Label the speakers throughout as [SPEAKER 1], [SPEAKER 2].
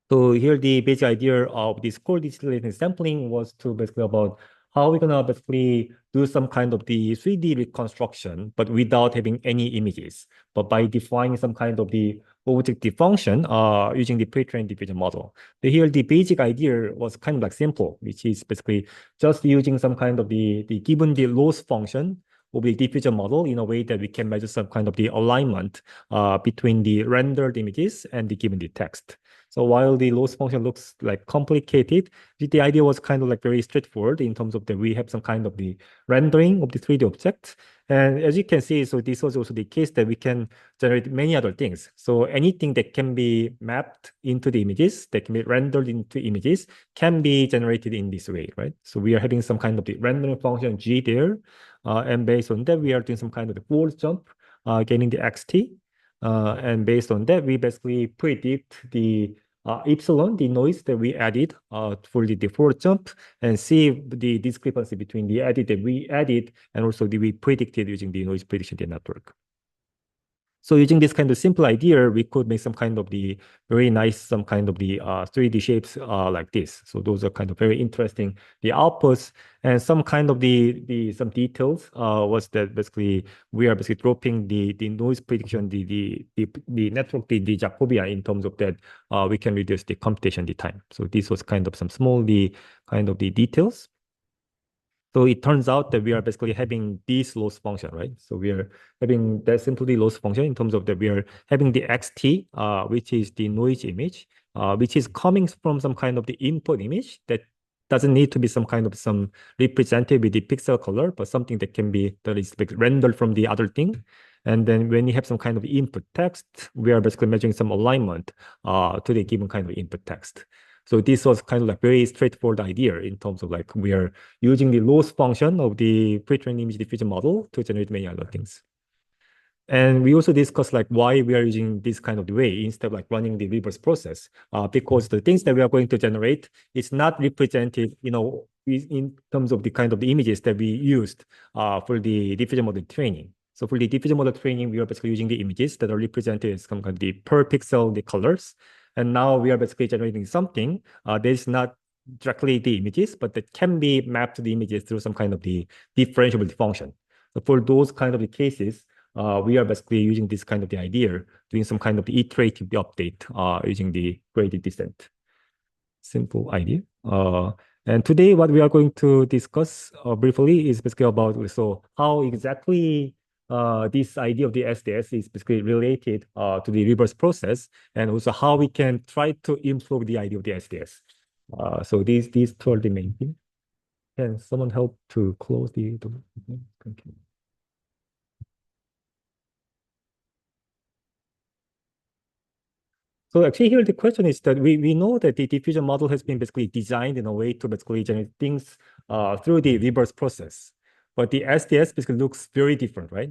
[SPEAKER 1] So here the basic idea of this core distillation sampling was to basically about how we're gonna basically do some kind of the 3D reconstruction, but without having any images, but by defining some kind of the objective function using the pre-trained diffusion model. So here the basic idea was kind of like simple, which is basically just using some kind of the given the loss function of the diffusion model in a way that we can measure some kind of the alignment between the rendered images and the given the text. So while the loss function looks like complicated, the idea was kind of like very straightforward in terms of that we have some kind of the rendering of the 3D object. And as you can see, so this was also the case that we can generate many other things. So anything that can be mapped into the images, that can be rendered into images, can be generated in this way, right? So we are having some kind of the rendering function G there. And based on that, we are doing some kind of the forward jump, getting the XT. And based on that, we basically predict the epsilon, the noise that we added for the default jump, and see the discrepancy between the edit that we added and also the we predicted using the noise prediction network. So using this kind of simple idea, we could make some kind of the very nice, some kind of the 3D shapes like this. So those are kind of very interesting. The outputs and some kind of the some details was that basically we are basically dropping the noise prediction, the network, the Jacobian in terms of that we can reduce the computation the time. So this was kind of some small the kind of the details. So it turns out that we are basically having this loss function, right? So we are having that simply loss function in terms of that we are having the xt, which is the noise image, which is coming from some kind of the input image that doesn't need to be some kind of some represented with the pixel color, but something that can be that is like rendered from the other thing. And then when you have some kind of input text, we are basically measuring some alignment to the given kind of input text. So this was kind of like very straightforward idea in terms of like we are using the loss function of the pre-trained image diffusion model to generate many other things. And we also discussed like why we are using this kind of way instead of like running the reverse process, because the things that we are going to generate is not represented, in terms of the kind of the images that we used for the diffusion model training. So for the diffusion model training, we are basically using the images that are represented as some kind of the per pixel, the colors. And now we are basically generating something that is not directly the images, but that can be mapped to the images through some kind of the differentiable function. So for those kind of the cases, we are basically using this kind of the idea, doing some kind of the iterative update using the gradient descent. Simple idea. And today, what we are going to discuss briefly is basically about so how exactly this idea of the SDS is basically related to the reverse process, and also how we can try to improve the idea of the SDS. So these two are the main things. Can someone help to close the? Thank you. So actually here the question is that we know that the diffusion model has been basically designed in a way to basically generate things through the reverse process. But the SDS basically looks very different, right?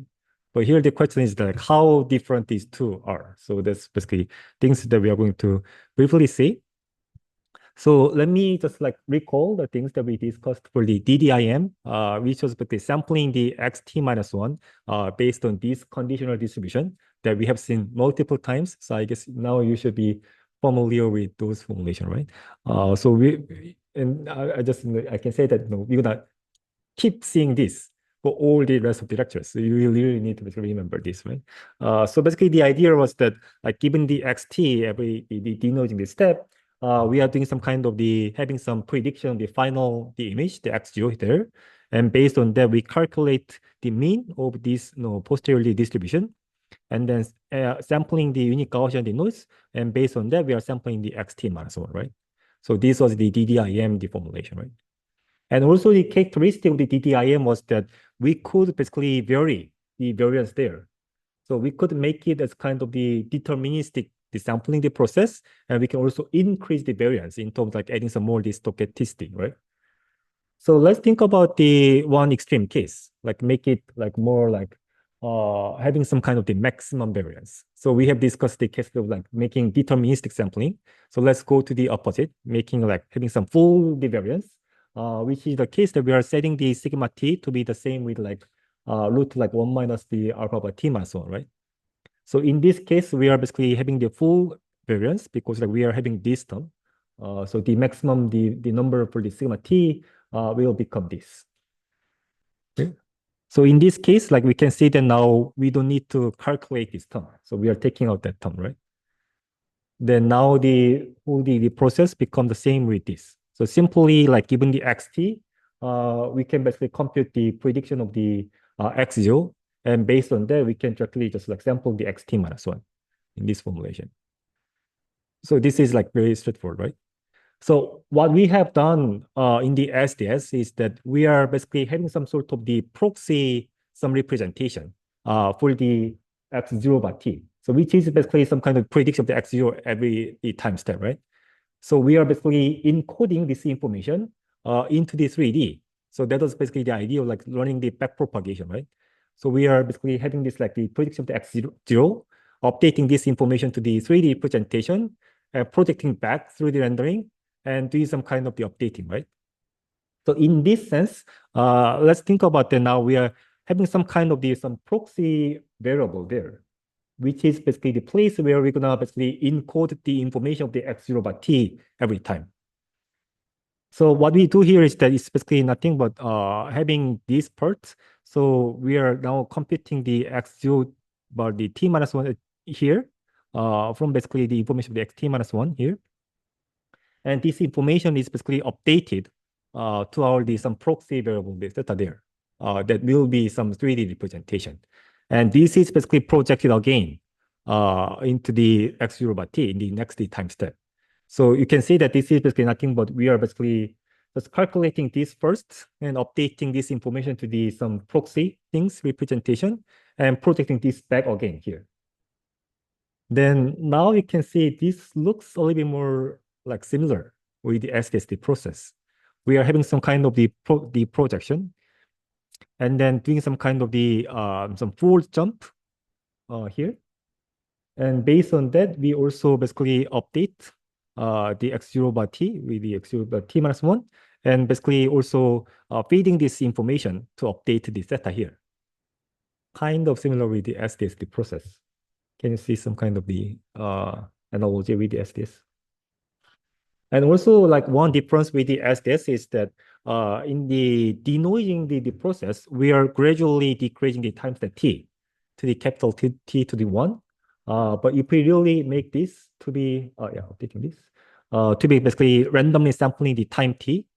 [SPEAKER 1] But here the question is like how different these two are. So that's basically things that we are going to briefly see. So let me just like recall the things that we discussed for the DDIM, which was basically sampling the xt minus one based on this conditional distribution that we have seen multiple times. So I guess now you should be familiar with those formulation, right? So I can say that we're gonna keep seeing this for all the rest of the lectures. So you really need to remember this, right? So basically the idea was that like given the xt, every the denoting the step, we are doing some kind of having some prediction of the final the image, the x0 there. And based on that, we calculate the mean of this posterior distribution. And then sampling the unique Gaussian noise. And based on that, we are sampling the xt minus one, right? So this was the DDIM deformulation, right? And also the characteristic of the DDIM was that we could basically vary the variance there. So we could make it as kind of the deterministic desampling the process, and we can also increase the variance in terms of like adding some more the stochastic, right? So let's think about the one extreme case, like make it like more like having some kind of the maximum variance. So we have discussed the case of like making deterministic sampling. So let's go to the opposite, making like having some full the variance, which is the case that we are setting the sigma t to be the same with like root like 1 minus the alpha by t minus 1, right? So in this case, we are basically having the full variance because like we are having this term. So the maximum, the number for the sigma t will become this. Okay. So in this case, like we can see that now we don't need to calculate this term. So we are taking out that term, right? Then now the process become the same with this. So simply like given the xt, we can basically compute the prediction of the x0, and based on that, we can directly just like sample the xt minus 1 in this formulation. So this is like very straightforward, right? So what we have done in the SDS is that we are basically having some sort of the proxy some representation for the x0 by t. So which is basically some kind of prediction of the x0 every time step, right? So we are basically encoding this information into the 3D. So that was basically the idea of like running the backpropagation, right? So we are basically having this like the prediction of the x0, updating this information to the 3D presentation, projecting back through the rendering, and doing some kind of the updating, right? So in this sense, let's think about that now. We are having some kind of some proxy variable there, which is basically the place where we're gonna basically encode the information of the x0 by t every time. So what we do here is that it's basically nothing but having these parts. So we are now computing the x0 by the t minus 1 here from basically the information of the xt minus 1 here. And this information is basically updated to our some proxy variable that are there. That will be some 3D representation. And this is basically projected again into the x0 by t in the next time step. So you can see that this is basically nothing but we are basically just calculating this first and updating this information to the some proxy things representation and projecting this back again here. Then now you can see this looks a little bit more like similar with the SDSD process. We are having some kind of the projection and then doing some kind of the some forward jump here. And based on that, we also basically update the x0 by t with the x0 by t minus 1, and basically also feeding this information to update the theta here. Kind of similar with the SDSD process. Can you see some kind of the analogy with the SDS? And also, like one difference with the SDS is that in the denoising the process, we are gradually decreasing the time step t to the capital T to the 1. But if we really make this to be, updating this, to be basically randomly sampling the time t,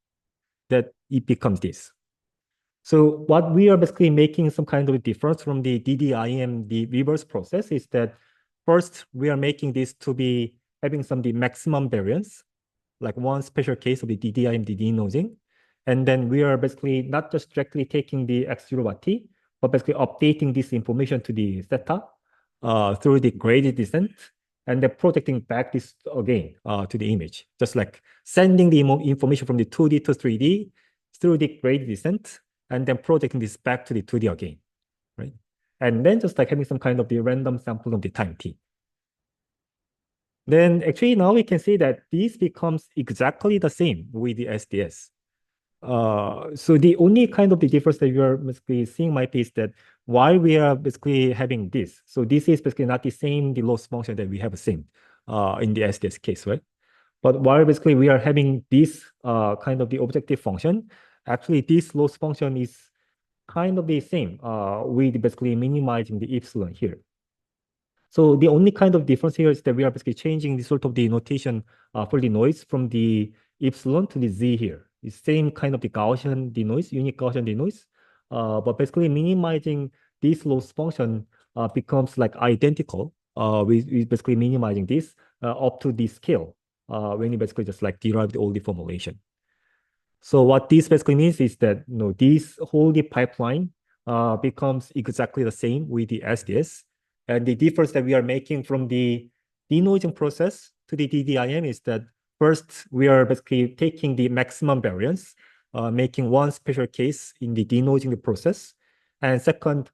[SPEAKER 1] that it becomes this. So what we are basically making some kind of difference from the DDIM, the reverse process, is that first we are making this to be having some the maximum variance, like one special case of the DDIM, denoising. And then we are basically not just directly taking the x0 by t, but basically updating this information to the theta through the gradient descent, and then projecting back this again to the image, just like sending the information from the 2D to 3D through the gradient descent, and then projecting this back to the 2D again, right? And then just like having some kind of the random sample of the time t. Then actually now we can see that this becomes exactly the same with the SDS. So the only kind of the difference that you are basically seeing might be is that why we are basically having this. So this is basically not the same, the loss function that we have seen in the SDS case, right? But while basically we are having this kind of the objective function, actually this loss function is kind of the same with basically minimizing the epsilon here. So the only kind of difference here is that we are basically changing the sort of the notation for the noise from the epsilon to the z here. It's same kind of the Gaussian denoise, unique Gaussian denoise, but basically minimizing this loss function becomes like identical with basically minimizing this up to this scale when you basically just like derive all the formulation. So what this basically means is that this whole pipeline becomes exactly the same with the SDS. And the difference that we are making from the denoising process to the DDIM is that first, we are basically taking the maximum variance, making one special case in the denoising process. And second,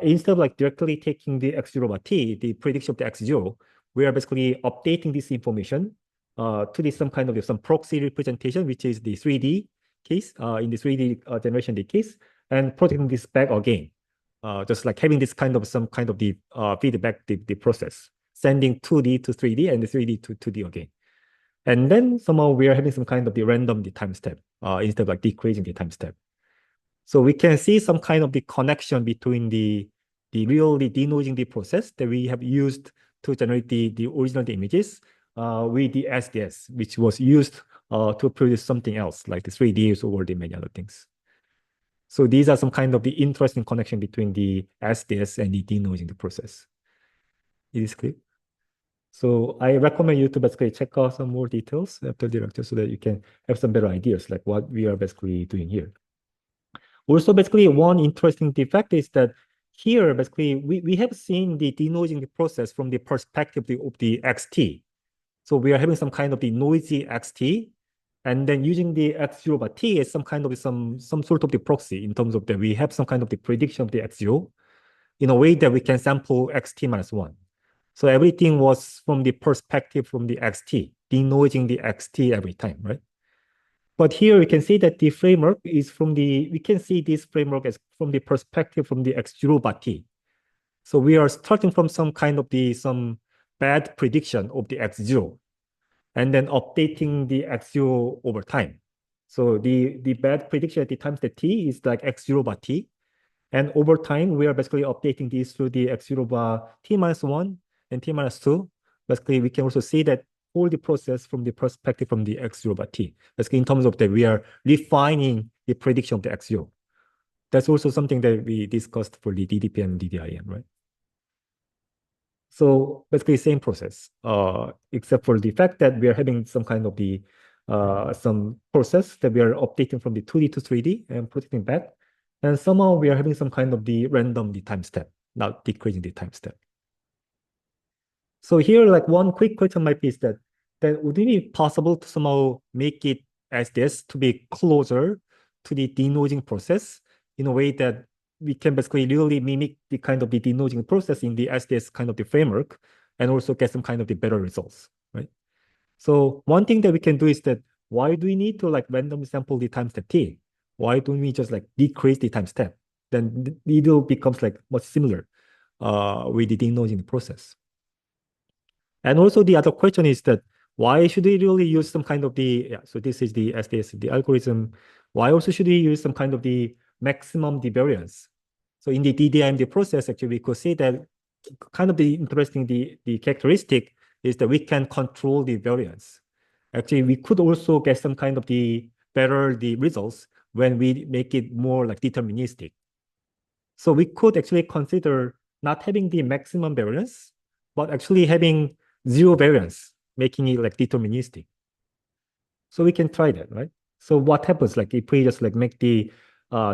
[SPEAKER 1] instead of like directly taking the x0 by t, the prediction of the x0, we are basically updating this information to the some kind of some proxy representation, which is the 3D case, in the 3D generation D case, and projecting this back again. Just like having this kind of some kind of the feedback the process. sending 2D to 3D and the 3D to 2D again. And then somehow we are having some kind of the random the time step instead of like decreasing the time step. So we can see some kind of the connection between the really denoising the process that we have used to generate the original images with the SDS, which was used to produce something else like the 3Ds or the many other things. So these are some kind of the interesting connection between the SDS and the denoising the process. It is clear? So I recommend you to basically check out some more details after the lecture so that you can have some better ideas like what we are basically doing here. Also, basically, one interesting defect is that here, basically, we have seen the denoising process from the perspective of the XT. So we are having some kind of the noisy XT, and then using the X0 by T as some kind of some sort of the proxy in terms of that we have some kind of the prediction of the X0 in a way that we can sample XT minus 1. So everything was from the perspective from the XT, denoising the XT every time, right? But here we can see that the framework is from we can see this framework as from the perspective from the X0 by T. So we are starting from some kind of some bad prediction of the X0 and then updating the X0 over time. So the bad prediction at the times that T is like X0 by T. And over time, we are basically updating these through the X0 by T minus 1 and T minus 2. Basically, we can also see that all the process from the perspective from the X0 by T. Basically, in terms of that, we are refining the prediction of the X0. That's also something that we discussed for the DDPM and DDIM, right? So basically same process, except for the fact that we are having some kind of some process that we are updating from the 2D to 3D and putting it back. And somehow we are having some kind of the random time step, not decreasing the time step. So here, like one quick question might be is that would it be possible to somehow make it as this to be closer to the denoising process in a way that we can basically really mimic the kind of the denoising process in the SDS kind of the framework and also get some kind of the better results, right? So one thing that we can do is that why do we need to like randomly sample the time step T? Why don't we just like decrease the time step? Then it becomes like much similar with the denoising process. And also the other question is that why should we really use some kind of so this is the SDS, the algorithm. Why also should we use some kind of the maximum the variance? So in the DDIM, the process, actually, we could see that kind of the interesting, the characteristic is that we can control the variance. Actually, we could also get some kind of the better the results when we make it more like deterministic. So we could actually consider not having the maximum variance, but actually having zero variance, making it like deterministic. So we can try that, right? So what happens like if we just like make the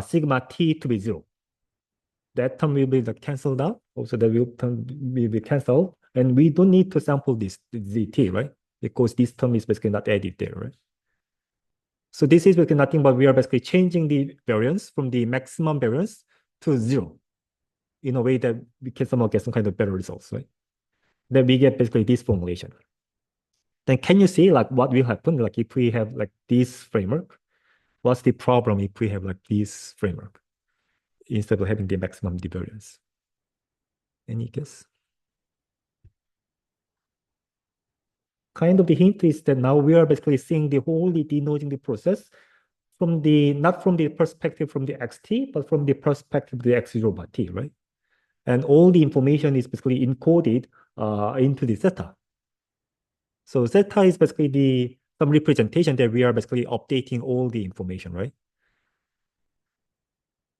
[SPEAKER 1] sigma t to be zero? That term will be like canceled out. Also, that term will be canceled, and we don't need to sample this t, right? Because this term is basically not added there, right? So this is basically nothing but we are basically changing the variance from the maximum variance to zero in a way that we can somehow get some kind of better results, right? Then we get basically this formulation. Then can you see like what will happen like if we have like this framework? What's the problem if we have like this framework instead of having the maximum variance? Any guess? Kind of the hint is that now we are basically seeing the whole denoising the process from not from the perspective from the xt, but from the perspective of the x0 by t, right? And all the information is basically encoded into the zeta. So zeta is basically some representation that we are basically updating all the information, right?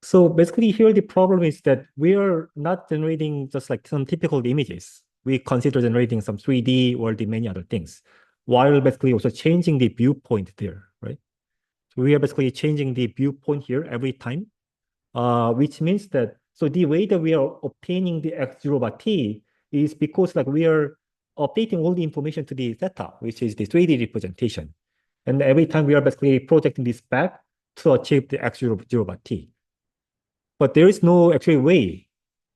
[SPEAKER 1] So basically here the problem is that we are not generating just like some typical images. We consider generating some 3D or the many other things, while basically also changing the viewpoint there, right? So we are basically changing the viewpoint here every time, which means that, so the way that we are obtaining the x0 by t is because like we are updating all the information to the theta, which is the 3D representation. And every time we are basically projecting this back to achieve the x0 by t. But there is no actually way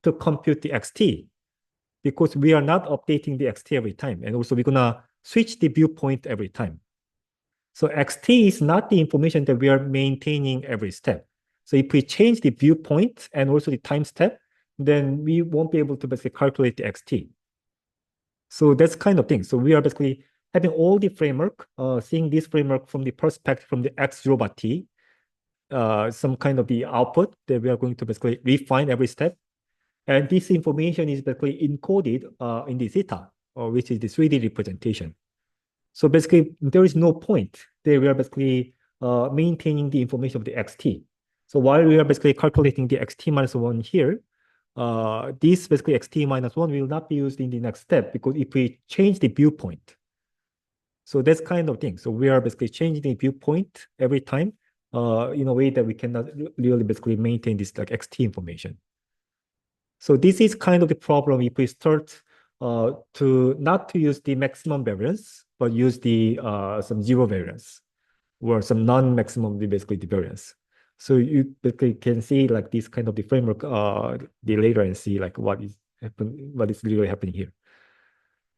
[SPEAKER 1] to compute the xt because we are not updating the xt every time. And also we're gonna switch the viewpoint every time. So xt is not the information that we are maintaining every step. So if we change the viewpoint and also the time step, then we won't be able to basically calculate the xt. So that's kind of thing. So we are basically having all the framework, seeing this framework from the perspective from the X0 bar T, some kind of the output that we are going to basically refine every step. And this information is basically encoded in the theta, which is the 3D representation. So basically, there is no point that we are basically maintaining the information of the xt. So while we are basically calculating the xt minus 1 here, this basically xt minus 1 will not be used in the next step because if we change the viewpoint, so that's kind of thing. So we are basically changing the viewpoint every time in a way that we cannot really basically maintain this like xt information. So this is kind of the problem if we start to not to use the maximum variance, but use the some zero variance or some non-maximum basically the variance. So you basically can see like this kind of the framework the later and see like what is really happening here.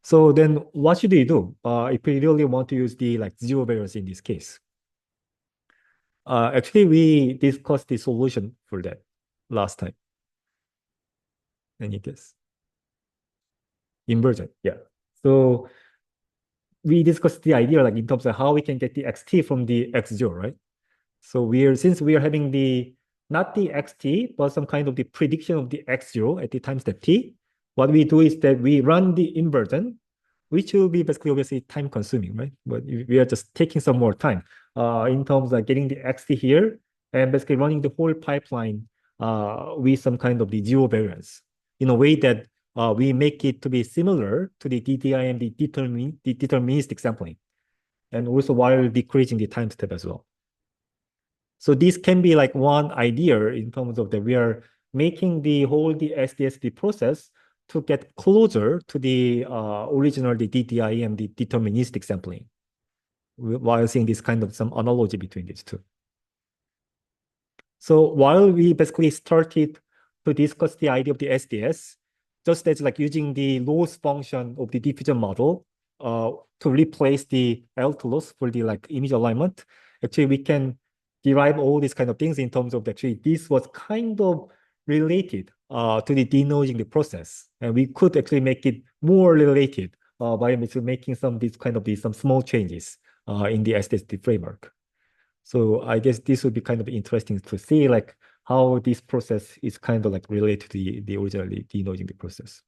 [SPEAKER 1] So then what should we do if we really want to use the like zero variance in this case? Actually, we discussed the solution for that last time. Any guess? Inversion, yeah. So we discussed the idea like in terms of how we can get the xt from the x0, right? So since we are having the not the xt, but some kind of the prediction of the x0 at the time step t, what we do is that we run the inversion, which will be basically obviously time consuming, right? But we are just taking some more time in terms of getting the xt here and basically running the whole pipeline with some kind of the zero variance in a way that we make it to be similar to the DDIM, the deterministic sampling, and also while decreasing the time step as well. So this can be like one idea in terms of that we are making the whole the SDSD process to get closer to the original the DDIM, the deterministic sampling, while seeing this kind of some analogy between these two. So while we basically started to discuss the idea of the SDS, just as like using the loss function of the diffusion model to replace the L2 loss for the like image alignment, actually we can derive all these kind of things in terms of actually this was kind of related to the denoising the process, and we could actually make it more related by making some these kind of some small changes in the SDSD framework. So I guess this would be kind of interesting to see like how this process is kind of like related to the original denoising the process.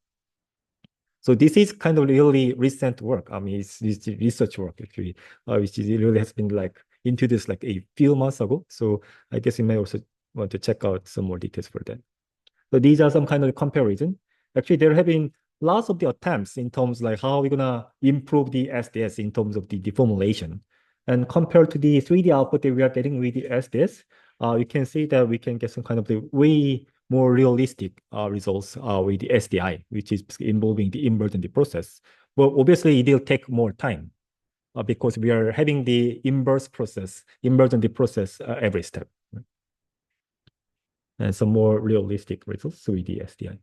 [SPEAKER 1] So this is kind of really recent work. I mean, it's research work actually, which really has been like into this like a few months ago. So I guess you may also want to check out some more details for that. So these are some kind of comparison. Actually, there have been lots of the attempts in terms like how we're gonna improve the SDS in terms of the formulation. And compared to the 3D output that we are getting with the SDS, you can see that we can get some kind of the way more realistic results with the SDI, which is involving the inversion the process. Well, obviously, it will take more time because we are having the inversion the process every step. Right? And some more realistic results with the SDI.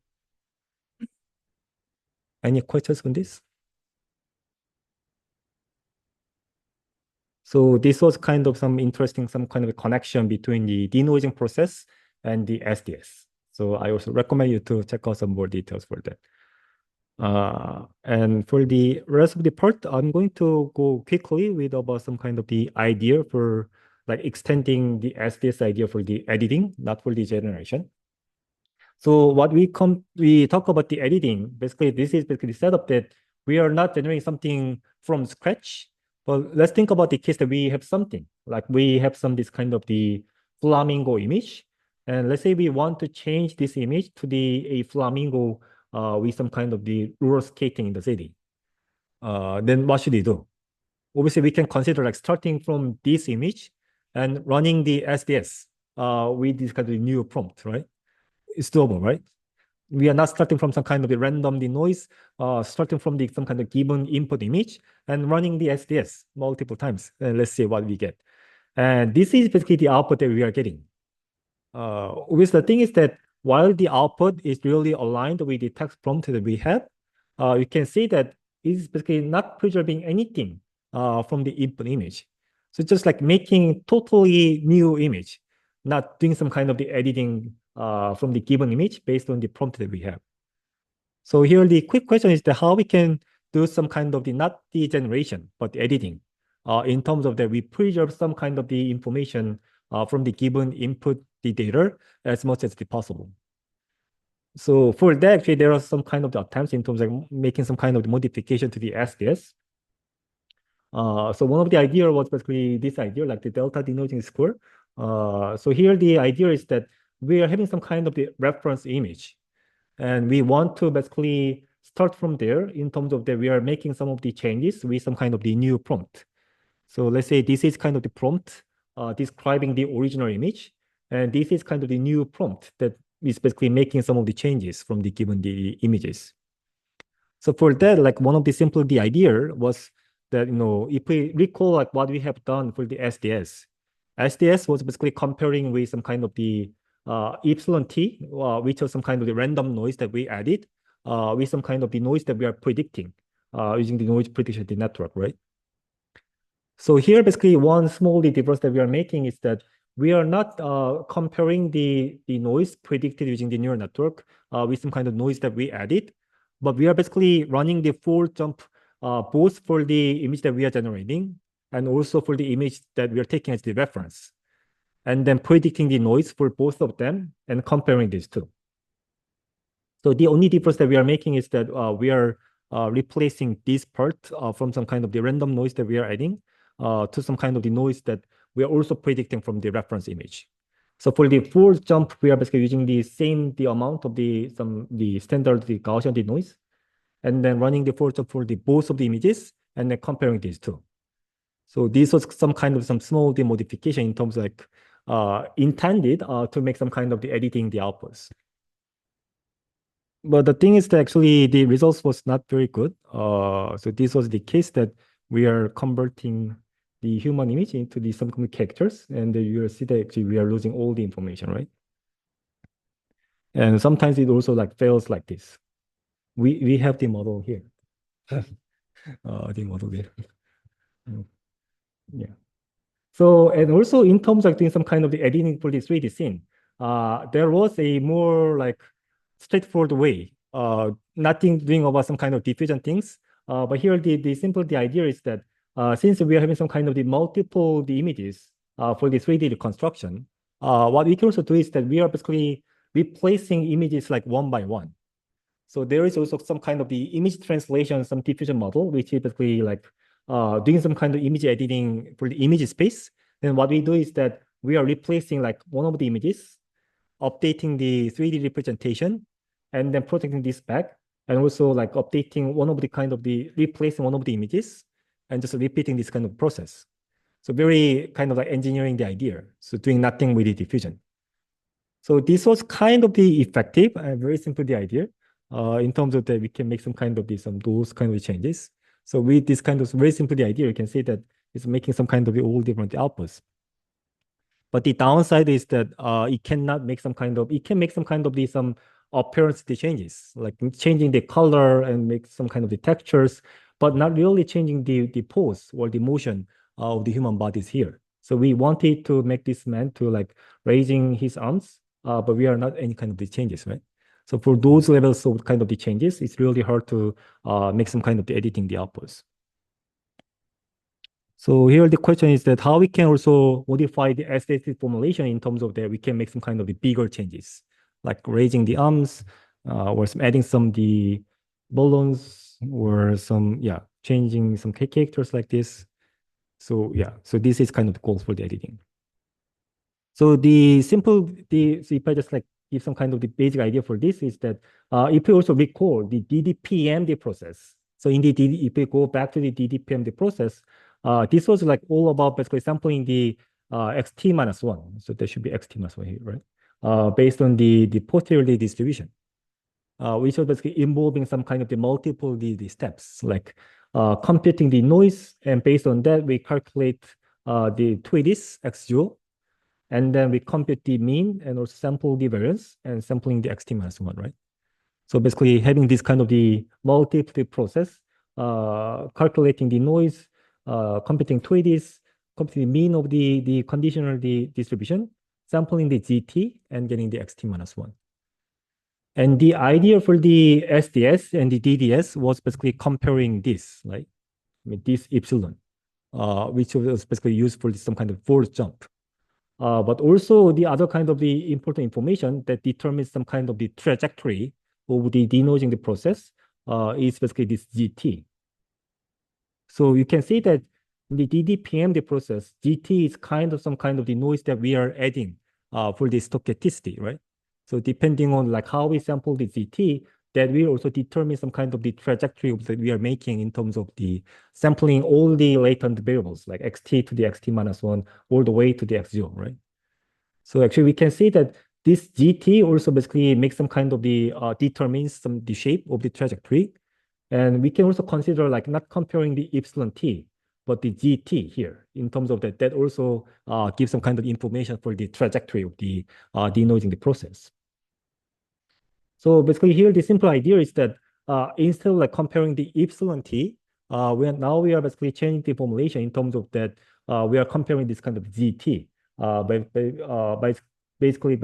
[SPEAKER 1] Any questions on this? So this was kind of some interesting, some kind of a connection between the denoising process and the SDS. So I also recommend you to check out some more details for that. And for the rest of the part, I'm going to go quickly with about some kind of the idea for like extending the SDS idea for the editing, not for the generation. So what we talk about the editing, basically this is basically the setup that we are not generating something from scratch. But let's think about the case that we have something, like we have this kind of the flamingo image. And let's say we want to change this image to a flamingo with some kind of the roller skating in the city. Then what should we do? Obviously, we can consider like starting from this image and running the SDS with this kind of new prompt, right? It's doable, right? We are not starting from some kind of a random noise, starting from some kind of given input image and running the SDS multiple times. And let's see what we get. And this is basically the output that we are getting. With the thing is that while the output is really aligned with the text prompt that we have, you can see that it's basically not preserving anything from the input image. So just like making totally new image, not doing some kind of the editing from the given image based on the prompt that we have. So here the quick question is that how we can do some kind of the, not the generation, but the editing. In terms of that, we preserve some kind of the information from the given input, the data, as much as possible. So for that, actually, there are some kind of the attempts in terms of making some kind of the modification to the SDS. So one of the idea was basically this idea, like the delta denoising score. So here the idea is that we are having some kind of the reference image, and we want to basically start from there in terms of that we are making some of the changes with some kind of the new prompt. So let's say this is kind of the prompt describing the original image, and this is kind of the new prompt that is basically making some of the changes from the given the images. So for that, like one of the simple the idea was that if we recall like what we have done for the SDS was basically comparing with some kind of the epsilon t, which was some kind of the random noise that we added with some kind of the noise that we are predicting using the noise prediction network, right? So here, basically, one small difference that we are making is that we are not comparing the noise predicted using the neural network with some kind of noise that we added, but we are basically running the full jump both for the image that we are generating and also for the image that we are taking as the reference, and then predicting the noise for both of them and comparing these two. So the only difference that we are making is that we are replacing this part from some kind of the random noise that we are adding to some kind of the noise that we are also predicting from the reference image. So for the full jump, we are basically using the amount of the standard the Gaussian noise, and then running the full jump for the both of the images and then comparing these two. So this was some kind of some small modification in terms of like intended to make some kind of the editing the outputs. But the thing is that actually the results was not very good. So this was the case that we are converting the human image into the some characters, and you will see that actually we are losing all the information, right? And sometimes it also like fails like this. We have the model here. The model there. Yeah. So, and also in terms of doing some kind of the editing for this 3D scene, there was a more like straightforward way, nothing doing about some kind of diffusion things. But here the simple the idea is that since we are having some kind of the multiple the images for the 3D reconstruction, what we can also do is that we are basically replacing images like one by one. So there is also some kind of the image translation, some diffusion model, which is basically like doing some kind of image editing for the image space. Then what we do is that we are replacing like one of the images, updating the 3D representation, and then projecting this back, and also like updating one of the kind of the replacing one of the images, and just repeating this kind of process. So very kind of like engineering the idea. So doing nothing with the diffusion. So this was kind of the effective and very simple the idea. In terms of that we can make some kind of those kind of changes. So with this kind of very simple the idea, you can see that it's making some kind of all different outputs. But the downside is that it cannot make some kind of, it can make some kind of some appearance changes, like changing the color and make some kind of the textures, but not really changing the pose or the motion of the human bodies here. So we wanted to make this man to like raising his arms, but we are not any kind of the changes, right? So for those levels of kind of the changes, it's really hard to make some kind of the editing the outputs. So here the question is that how we can also modify the aesthetic formulation in terms of that we can make some kind of the bigger changes, like raising the arms, or adding some the balloons, or some changing some characters like this. So so this is kind of the goal for the editing. So the simple so if I just like give some kind of the basic idea for this is that if you also recall the DDPMD process. So in the if we go back to the DDPMD process, this was like all about basically sampling the xt minus one. So there should be xt minus one here, right? Based on the posterior distribution, which was basically involving some kind of the multiple the steps, like computing the noise, and based on that we calculate the TWIDIS x0, and then we compute the mean and also sample the variance and sampling the xt minus one, right? So basically having this kind of the multiple process, calculating the noise, computing TWIDIS, computing the mean of the conditional the distribution, sampling the GT, and getting the xt minus one. And the idea for the SDS and the DDS was basically comparing this, right? I mean, this epsilon, which was basically used for some kind of force jump. But also the other kind of the important information that determines some kind of the trajectory of the denoising the process is basically this GT. So you can see that in the DDPM the process, GT is kind of some kind of the noise that we are adding for the stochasticity, right? So depending on like how we sample the GT, that will also determine some kind of the trajectory that we are making in terms of the sampling all the latent variables like xt to the xt minus 1 all the way to the x0, right? So actually we can see that this GT also basically makes some kind of the determines some the shape of the trajectory. And we can also consider like not comparing the epsilon t, but the GT here in terms of that also gives some kind of information for the trajectory of the denoising the process. So basically here, the simple idea is that instead of like comparing the epsilon t, we are basically changing the formulation in terms of that we are comparing this kind of GT by basically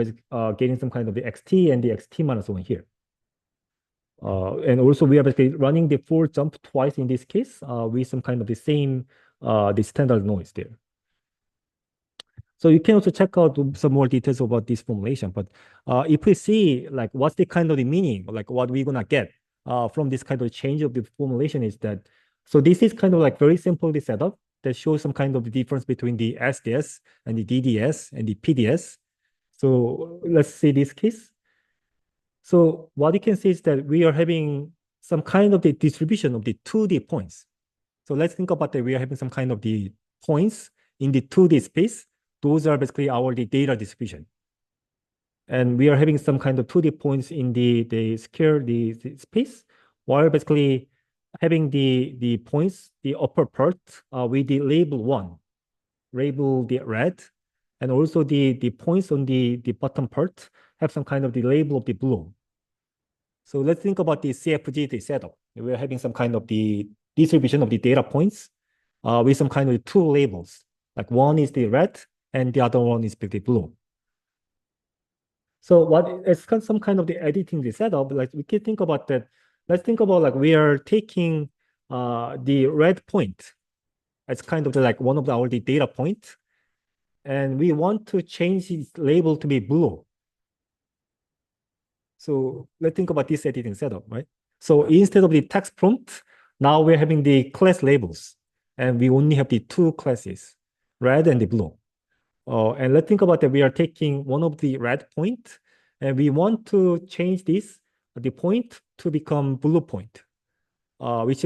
[SPEAKER 1] getting some kind of the xt and the xt minus 1 here. And also we are basically running the force jump twice in this case with some kind of the same the standard noise there. So you can also check out some more details about this formulation. But if we see like what's the kind of the meaning, like what we're gonna get from this kind of change of the formulation is that, so this is kind of like very simple the setup that shows some kind of the difference between the SDS and the DDS and the PDS. So let's see this case. So what you can see is that we are having some kind of the distribution of the 2D points. So let's think about that. We are having some kind of the points in the 2D space. Those are basically our the data distribution. And we are having some kind of 2D points in the square the space, while basically having the points, the upper part with the label 1, label the red, and also the points on the bottom part have some kind of the label of the blue. So let's think about the CFG setup. We're having some kind of the distribution of the data points with some kind of two labels. Like one is the red and the other one is the blue. So it's some kind of the editing the setup. Like we can think about that. Let's think about like we are taking the red point as kind of like one of our the data point, and we want to change its label to be blue. So let's think about this editing setup, right? So instead of the text prompt, now we're having the class labels, and we only have the two classes, red and the blue. And let's think about that. We are taking one of the red point, and we want to change this, the point, to become blue point, which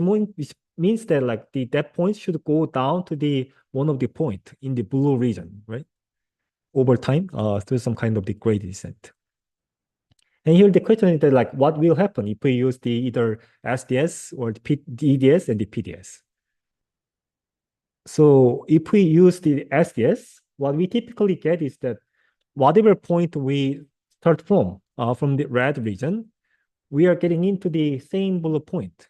[SPEAKER 1] means that like that point should go down to the one of the point in the blue region, right? Over time, through some kind of the gradient descent. And here the question is that like what will happen if we use the either SDS or the DDS and the PDS. So if we use the SDS, what we typically get is that whatever point we start from the red region, we are getting into the same bullet point.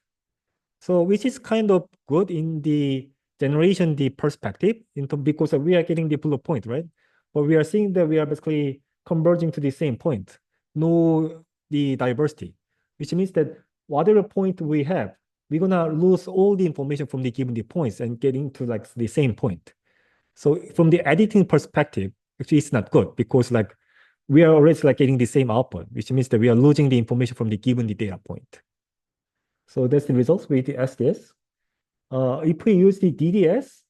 [SPEAKER 1] So which is kind of good in the generation the perspective because we are getting the bullet point, right? But we are seeing that we are basically converging to the same point, no the diversity, which means that whatever point we have, we're gonna lose all the information from the given the points and get into like the same point. So from the editing perspective, actually it's not good because like we are already like getting the same output, which means that we are losing the information from the given the data point. So that's the results with the SDS. If we use the DDS,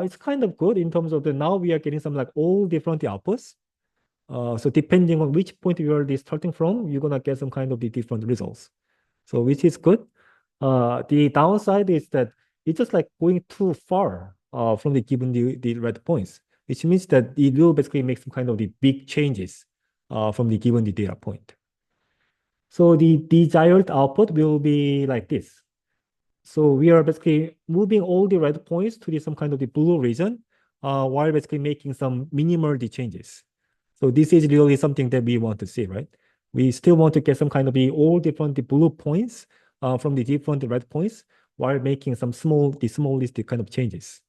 [SPEAKER 1] it's kind of good in terms of the now we are getting some like all different outputs. So depending on which point you are starting from, you're gonna get some kind of the different results. So which is good. The downside is that it's just like going too far from the given the red points, which means that it will basically make some kind of the big changes from the given the data point. So the desired output will be like this. So we are basically moving all the red points to some kind of the blue region, while basically making some minimal changes. So this is really something that we want to see, right? We still want to get some kind of the all different the blue points from the different red points, while making some smallest kind of changes.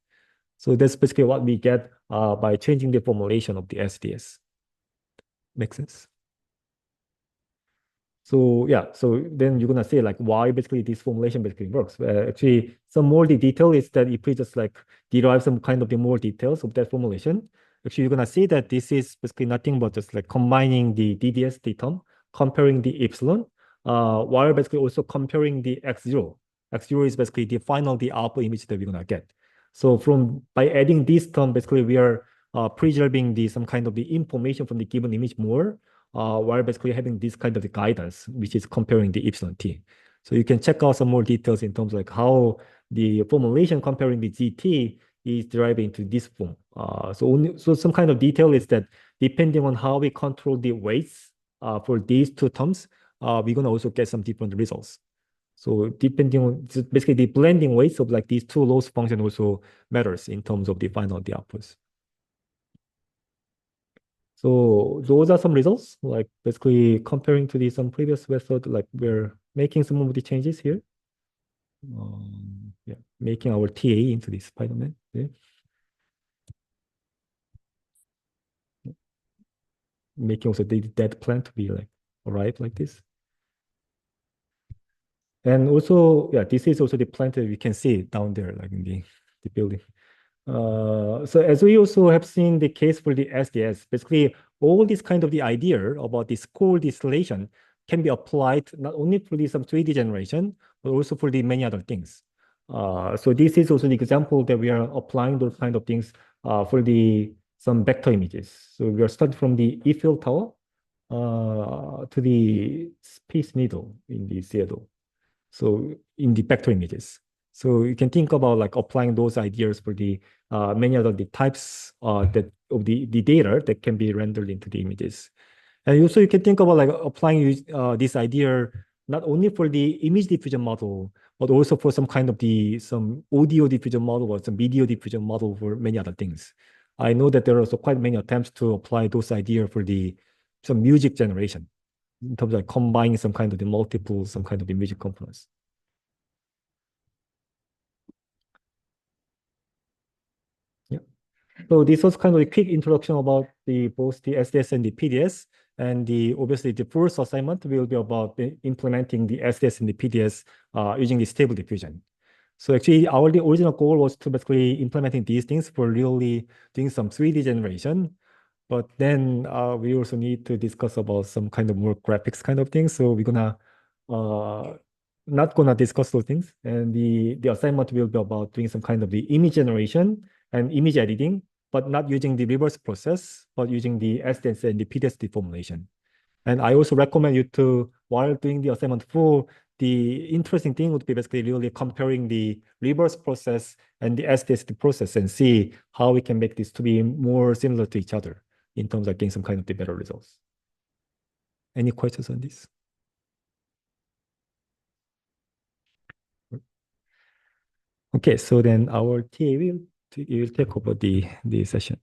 [SPEAKER 1] So that's basically what we get by changing the formulation of the SDS. Make sense? So yeah, so then you're gonna say like why basically this formulation basically works. Actually, some more the detail is that if we just like derive some kind of the more details of that formulation, actually you're gonna see that this is basically nothing but just like combining the DDS term, comparing the epsilon, while basically also comparing the x0. X0 is basically the final the alpha image that we're gonna get. So from by adding this term, basically we are preserving the some kind of the information from the given image more while basically having this kind of guidance, which is comparing the epsilon t. So you can check out some more details in terms of like how the formulation comparing the GT is derived into this form. So some kind of detail is that depending on how we control the weights for these two terms, we're gonna also get some different results. So depending on basically the blending weights of like these two loss function also matters in terms of the final the outputs. So those are some results, like basically comparing to the some previous method, like we're making some of the changes here. Yeah, making our TA into this Spider-Man. Yeah. Making also the dead plant to be like arrive like this. And also, yeah, this is also the plant that we can see down there, like in the building. So as we also have seen the case for the SDS, basically all this kind of the idea about this cold distillation can be applied not only for the some 3D generation, but also for the many other things. So this is also the example that we are applying those kind of things for the some vector images. So we are starting from the Eiffel Tower to the Space Needle in the Seattle. So in the vector images. So you can think about like applying those ideas for the many other the types that of the data that can be rendered into the images. And also you can think about like applying this idea not only for the image diffusion model, but also for some kind of the some audio diffusion model or some video diffusion model for many other things. I know that there are also quite many attempts to apply those ideas for the some music generation in terms of like combining some kind of the multiple, some kind of the music components. Yeah. So this was kind of a quick introduction about the both the SDS and the PDS. And the obviously the first assignment will be about implementing the SDS and the PDS using the stable diffusion. So actually our the original goal was to basically implementing these things for really doing some 3D generation. But then we also need to discuss about some kind of more graphics kind of things. So we're gonna uh, not gonna discuss those things. And the assignment will be about doing some kind of the image generation and image editing, but not using the reverse process, but using the SDS and the PDS deformulation. And I also recommend you to, while doing the assignment four, the interesting thing would be basically really comparing the reverse process and the SDS process and see how we can make this to be more similar to each other in terms of getting some kind of the better results. Any questions on this? Okay, so then our TA will take over the session.